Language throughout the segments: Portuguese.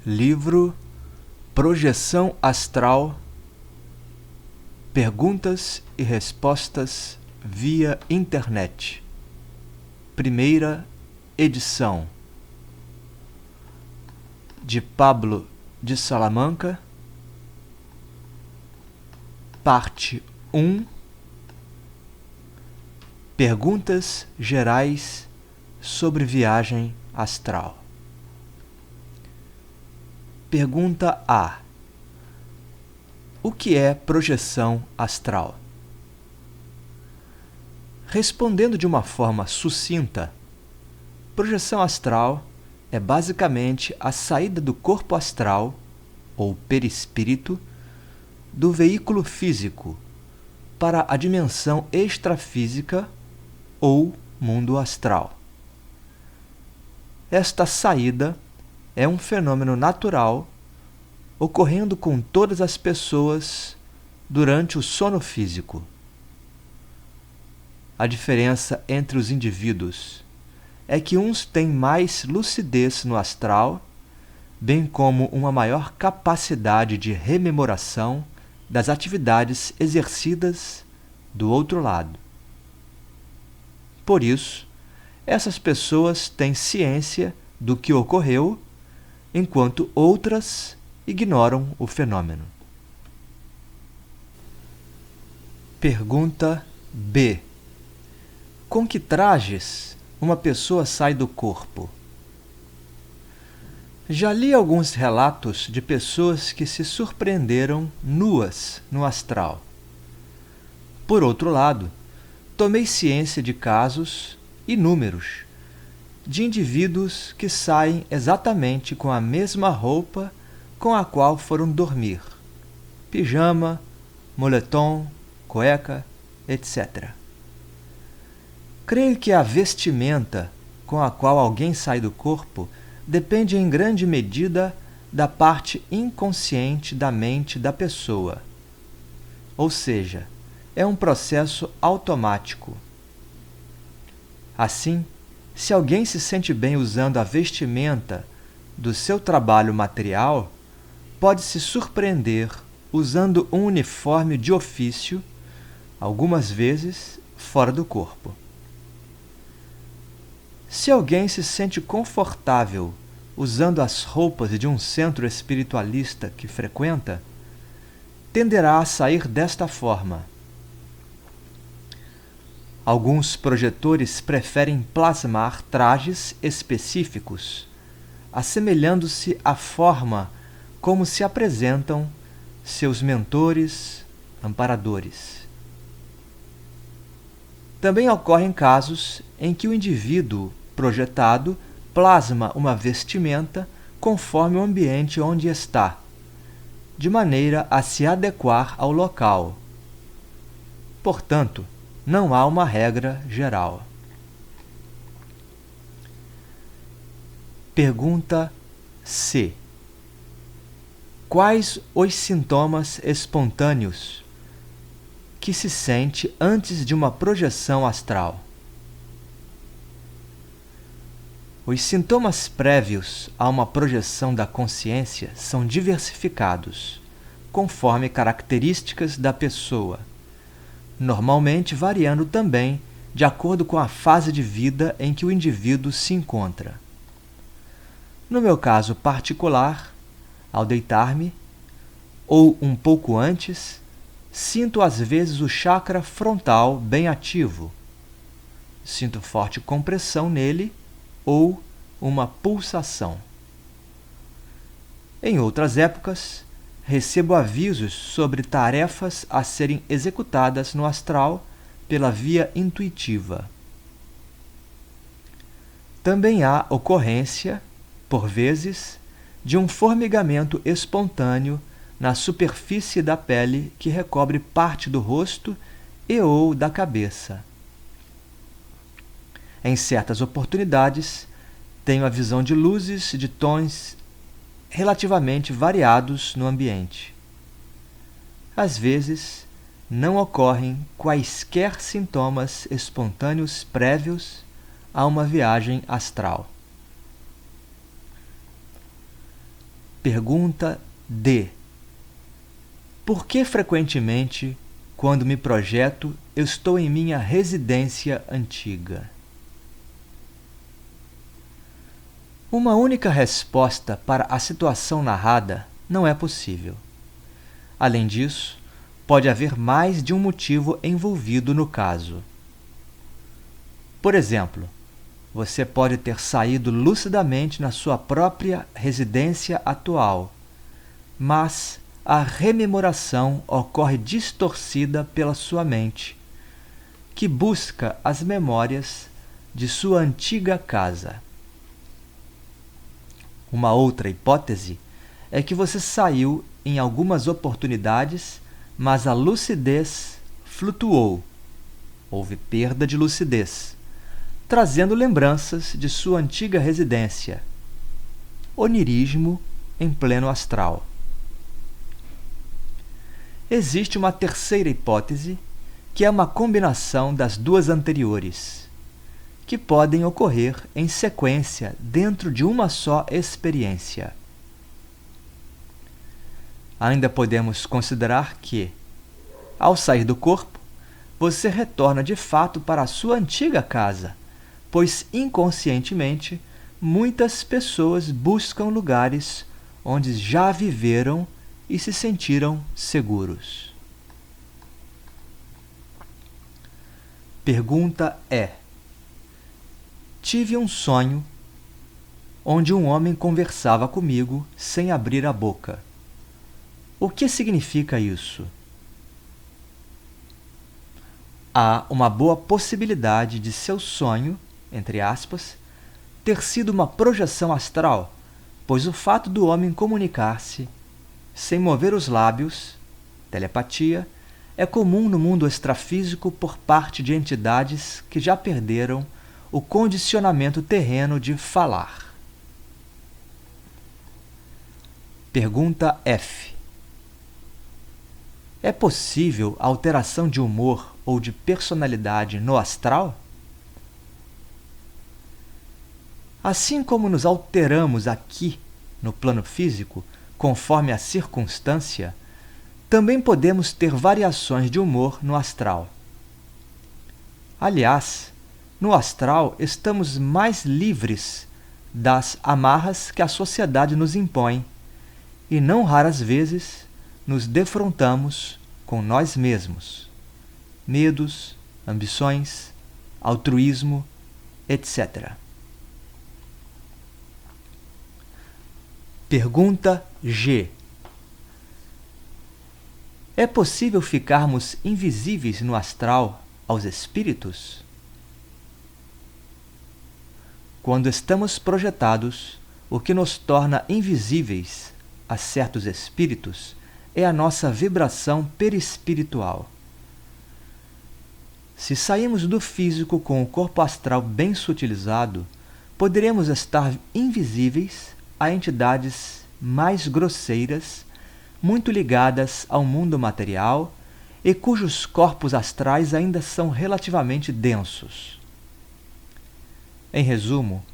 Livro Projeção Astral, Perguntas e Respostas via Internet. Primeira edição. De Pablo de Salamanca. Parte 1. Perguntas gerais sobre viagem astral. Pergunta A. O que é projeção astral? Respondendo de uma forma sucinta, projeção astral é basicamente a saída do corpo astral, ou perispírito, do veículo físico para a dimensão extrafísica ou mundo astral. Esta saída é um fenômeno natural ocorrendo com todas as pessoas durante o sono físico. A diferença entre os indivíduos é que uns têm mais lucidez no astral, bem como uma maior capacidade de rememoração das atividades exercidas do outro lado. Por isso, essas pessoas têm ciência do que ocorreu, enquanto outras ignoram o fenômeno. Pergunta B. Com que trajes uma pessoa sai do corpo? Já li alguns relatos de pessoas que se surpreenderam nuas no astral. Por outro lado, tomei ciência de casos inúmeros de indivíduos que saem exatamente com a mesma roupa com a qual foram dormir: pijama, moletom, cueca, etc. Creio que a vestimenta com a qual alguém sai do corpo depende em grande medida da parte inconsciente da mente da pessoa. Ou seja, é um processo automático. Assim, se alguém se sente bem usando a vestimenta do seu trabalho material, pode se surpreender usando um uniforme de ofício, algumas vezes fora do corpo. Se alguém se sente confortável usando as roupas de um centro espiritualista que frequenta, tenderá a sair desta forma. Alguns projetores preferem plasmar trajes específicos, assemelhando-se à forma como se apresentam seus mentores, amparadores. Também ocorrem casos em que o indivíduo projetado plasma uma vestimenta conforme o ambiente onde está, de maneira a se adequar ao local. Portanto, não há uma regra geral. Pergunta C. Quais os sintomas espontâneos que se sente antes de uma projeção astral? Os sintomas prévios a uma projeção da consciência são diversificados, conforme características da pessoa, normalmente variando também de acordo com a fase de vida em que o indivíduo se encontra. No meu caso particular, ao deitar-me, ou um pouco antes, sinto às vezes o chakra frontal bem ativo. Sinto forte compressão nele ou uma pulsação. Em outras épocas, recebo avisos sobre tarefas a serem executadas no astral pela via intuitiva. Também há ocorrência, por vezes, de um formigamento espontâneo na superfície da pele que recobre parte do rosto e ou da cabeça. Em certas oportunidades, tenho a visão de luzes de tons relativamente variados no ambiente. Às vezes, não ocorrem quaisquer sintomas espontâneos prévios a uma viagem astral. Pergunta D. Por que frequentemente, quando me projeto, eu estou em minha residência antiga? Uma única resposta para a situação narrada não é possível. Além disso, pode haver mais de um motivo envolvido no caso. Por exemplo, você pode ter saído lucidamente na sua própria residência atual, mas a rememoração ocorre distorcida pela sua mente, que busca as memórias de sua antiga casa. Uma outra hipótese é que você saiu em algumas oportunidades, mas a lucidez flutuou. Houve perda de lucidez, trazendo lembranças de sua antiga residência. Onirismo em pleno astral. Existe uma terceira hipótese, que é uma combinação das duas anteriores, que podem ocorrer em sequência dentro de uma só experiência. Ainda podemos considerar que, ao sair do corpo, você retorna de fato para a sua antiga casa, pois inconscientemente muitas pessoas buscam lugares onde já viveram e se sentiram seguros. Pergunta é: tive um sonho onde um homem conversava comigo sem abrir a boca. O que significa isso? Há uma boa possibilidade de seu sonho, entre aspas, ter sido uma projeção astral, pois o fato do homem comunicar-se sem mover os lábios, telepatia, é comum no mundo extrafísico por parte de entidades que já perderam o condicionamento terreno de falar. Pergunta F. É possível a alteração de humor ou de personalidade no astral? Assim como nos alteramos aqui, no plano físico, conforme a circunstância, também podemos ter variações de humor no astral. Aliás, no astral estamos mais livres das amarras que a sociedade nos impõe e não raras vezes nos defrontamos com nós mesmos, medos, ambições, altruísmo, etc. Pergunta G. É possível ficarmos invisíveis no astral aos espíritos? Quando estamos projetados, o que nos torna invisíveis a certos espíritos é a nossa vibração perispiritual. Se saímos do físico com o corpo astral bem sutilizado, poderemos estar invisíveis a entidades mais grosseiras, muito ligadas ao mundo material e cujos corpos astrais ainda são relativamente densos. Em resumo,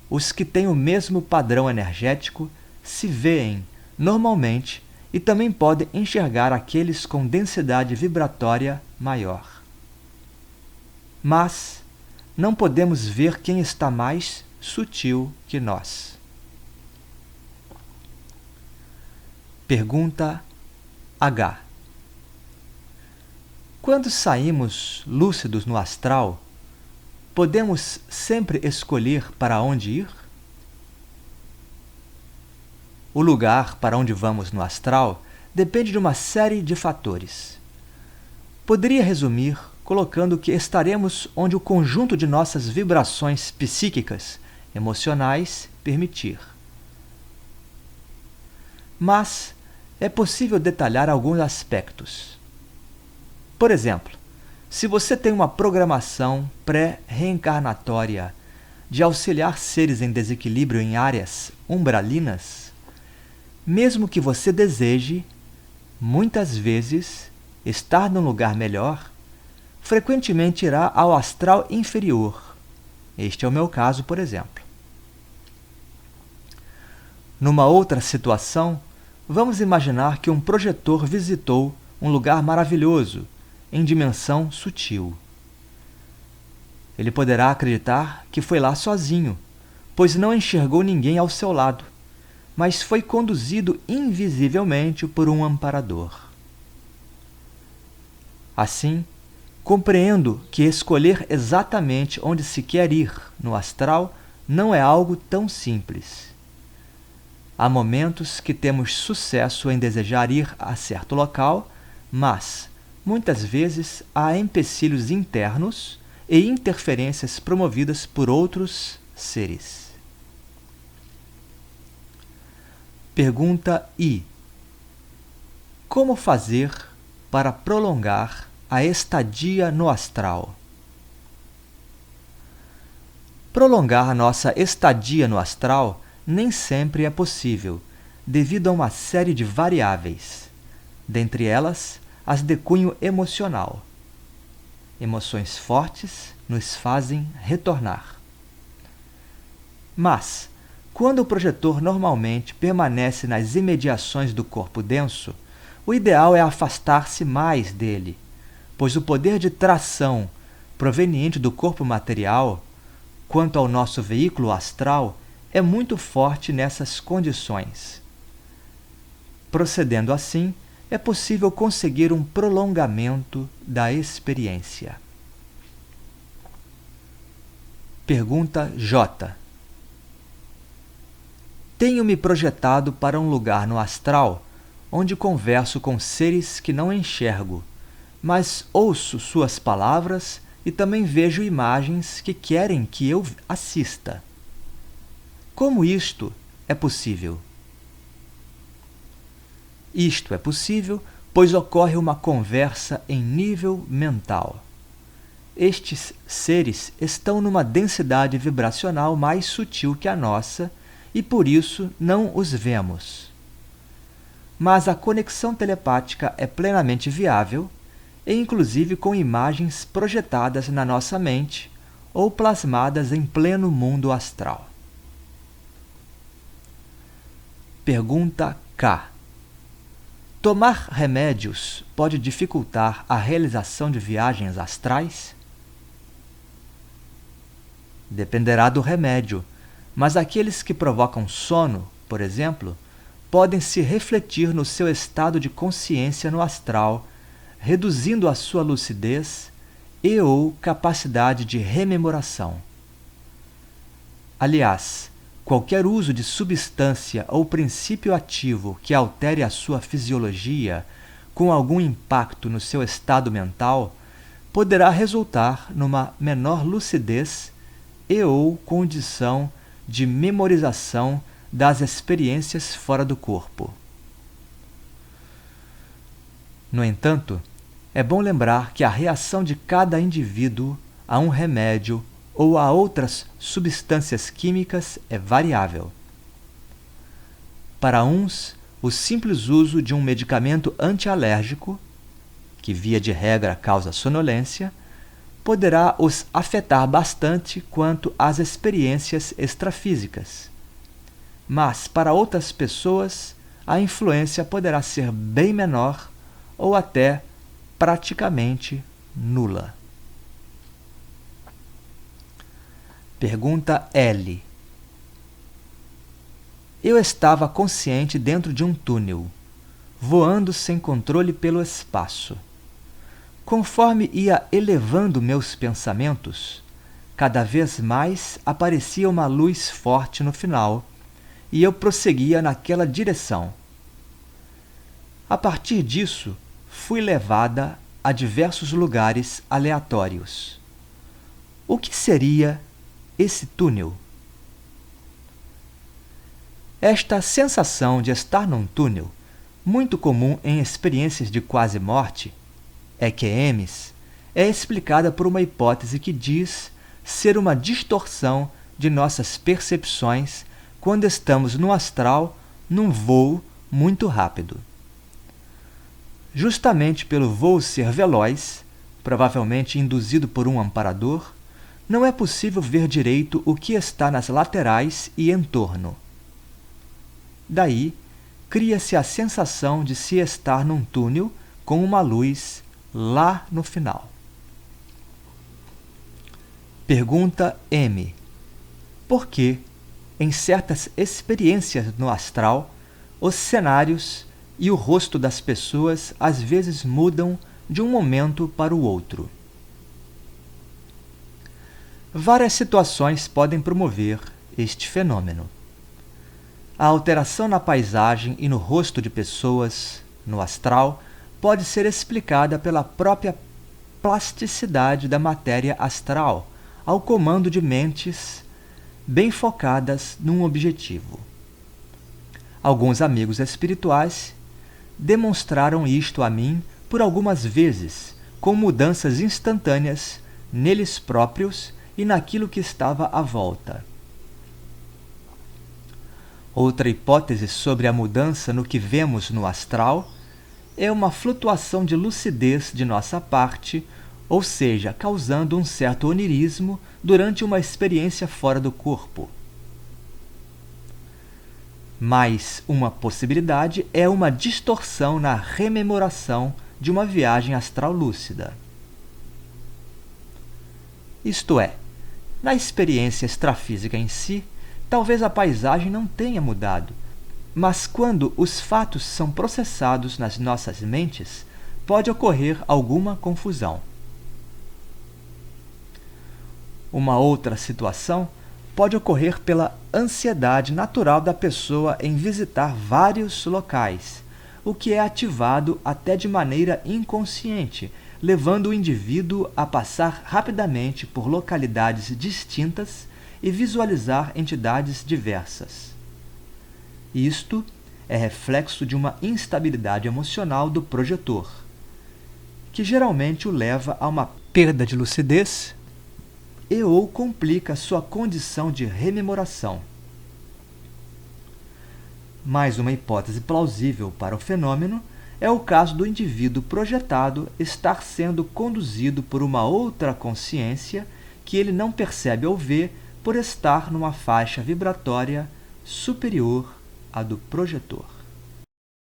os que têm o mesmo padrão energético se veem normalmente e também podem enxergar aqueles com densidade vibratória maior. Mas não podemos ver quem está mais sutil que nós. Pergunta H. Quando saímos lúcidos no astral, podemos sempre escolher para onde ir? O lugar para onde vamos no astral depende de uma série de fatores. Poderia resumir colocando que estaremos onde o conjunto de nossas vibrações psíquicas, emocionais, permitir. Mas é possível detalhar alguns aspectos. Por exemplo, se você tem uma programação pré-reencarnatória de auxiliar seres em desequilíbrio em áreas umbralinas, mesmo que você deseje, muitas vezes, estar num lugar melhor, frequentemente irá ao astral inferior. Este é o meu caso, por exemplo. Numa outra situação, vamos imaginar que um projetor visitou um lugar maravilhoso, em dimensão sutil. Ele poderá acreditar que foi lá sozinho, pois não enxergou ninguém ao seu lado, mas foi conduzido invisivelmente por um amparador. Assim, compreendo que escolher exatamente onde se quer ir no astral não é algo tão simples. Há momentos que temos sucesso em desejar ir a certo local, mas, muitas vezes, há empecilhos internos e interferências promovidas por outros seres. Pergunta I. Como fazer para prolongar a estadia no astral? Prolongar a nossa estadia no astral nem sempre é possível, devido a uma série de variáveis, dentre elas as de cunho emocional. Emoções fortes nos fazem retornar. Mas, quando o projetor normalmente permanece nas imediações do corpo denso, o ideal é afastar-se mais dele, pois o poder de tração proveniente do corpo material, quanto ao nosso veículo astral, é muito forte nessas condições. Procedendo assim, é possível conseguir um prolongamento da experiência. Pergunta J. Tenho me projetado para um lugar no astral onde converso com seres que não enxergo, mas ouço suas palavras e também vejo imagens que querem que eu assista. Como isto é possível? Isto é possível, pois ocorre uma conversa em nível mental. Estes seres estão numa densidade vibracional mais sutil que a nossa e por isso não os vemos. Mas a conexão telepática é plenamente viável, e inclusive com imagens projetadas na nossa mente ou plasmadas em pleno mundo astral. Pergunta K. Tomar remédios pode dificultar a realização de viagens astrais? Dependerá do remédio, mas aqueles que provocam sono, por exemplo, podem se refletir no seu estado de consciência no astral, reduzindo a sua lucidez e ou capacidade de rememoração. Aliás, qualquer uso de substância ou princípio ativo que altere a sua fisiologia com algum impacto no seu estado mental poderá resultar numa menor lucidez e ou condição de memorização das experiências fora do corpo. No entanto, é bom lembrar que a reação de cada indivíduo a um remédio ou a outras substâncias químicas é variável. Para uns, o simples uso de um medicamento antialérgico, que via de regra causa sonolência, poderá os afetar bastante quanto às experiências extrafísicas. Mas, para outras pessoas, a influência poderá ser bem menor ou até praticamente nula. Pergunta L. Eu estava consciente dentro de um túnel, voando sem controle pelo espaço. Conforme ia elevando meus pensamentos, cada vez mais aparecia uma luz forte no final, e eu prosseguia naquela direção. A partir disso, fui levada a diversos lugares aleatórios. O que seria esse túnel? Esta sensação de estar num túnel, muito comum em experiências de quase morte, EQMs, é explicada por uma hipótese que diz ser uma distorção de nossas percepções quando estamos no astral num voo muito rápido. Justamente pelo voo ser veloz, provavelmente induzido por um amparador, não é possível ver direito o que está nas laterais e em torno. Daí, cria-se a sensação de se estar num túnel com uma luz lá no final. Pergunta M. Por que, em certas experiências no astral, os cenários e o rosto das pessoas às vezes mudam de um momento para o outro? Várias situações podem promover este fenômeno. A alteração na paisagem e no rosto de pessoas, no astral, pode ser explicada pela própria plasticidade da matéria astral, ao comando de mentes bem focadas num objetivo. Alguns amigos espirituais demonstraram isto a mim por algumas vezes, com mudanças instantâneas neles próprios e naquilo que estava à volta. Outra hipótese sobre a mudança no que vemos no astral é uma flutuação de lucidez de nossa parte, ou seja, causando um certo onirismo durante uma experiência fora do corpo. Mais uma possibilidade é uma distorção na rememoração de uma viagem astral lúcida. Isto é, na experiência extrafísica em si, talvez a paisagem não tenha mudado, mas quando os fatos são processados nas nossas mentes, pode ocorrer alguma confusão. Uma outra situação pode ocorrer pela ansiedade natural da pessoa em visitar vários locais, o que é ativado até de maneira inconsciente, levando o indivíduo a passar rapidamente por localidades distintas e visualizar entidades diversas. Isto é reflexo de uma instabilidade emocional do projetor, que geralmente o leva a uma perda de lucidez e ou complica sua condição de rememoração. Mais uma hipótese plausível para o fenômeno é o caso do indivíduo projetado estar sendo conduzido por uma outra consciência que ele não percebe ou vê por estar numa faixa vibratória superior à do projetor.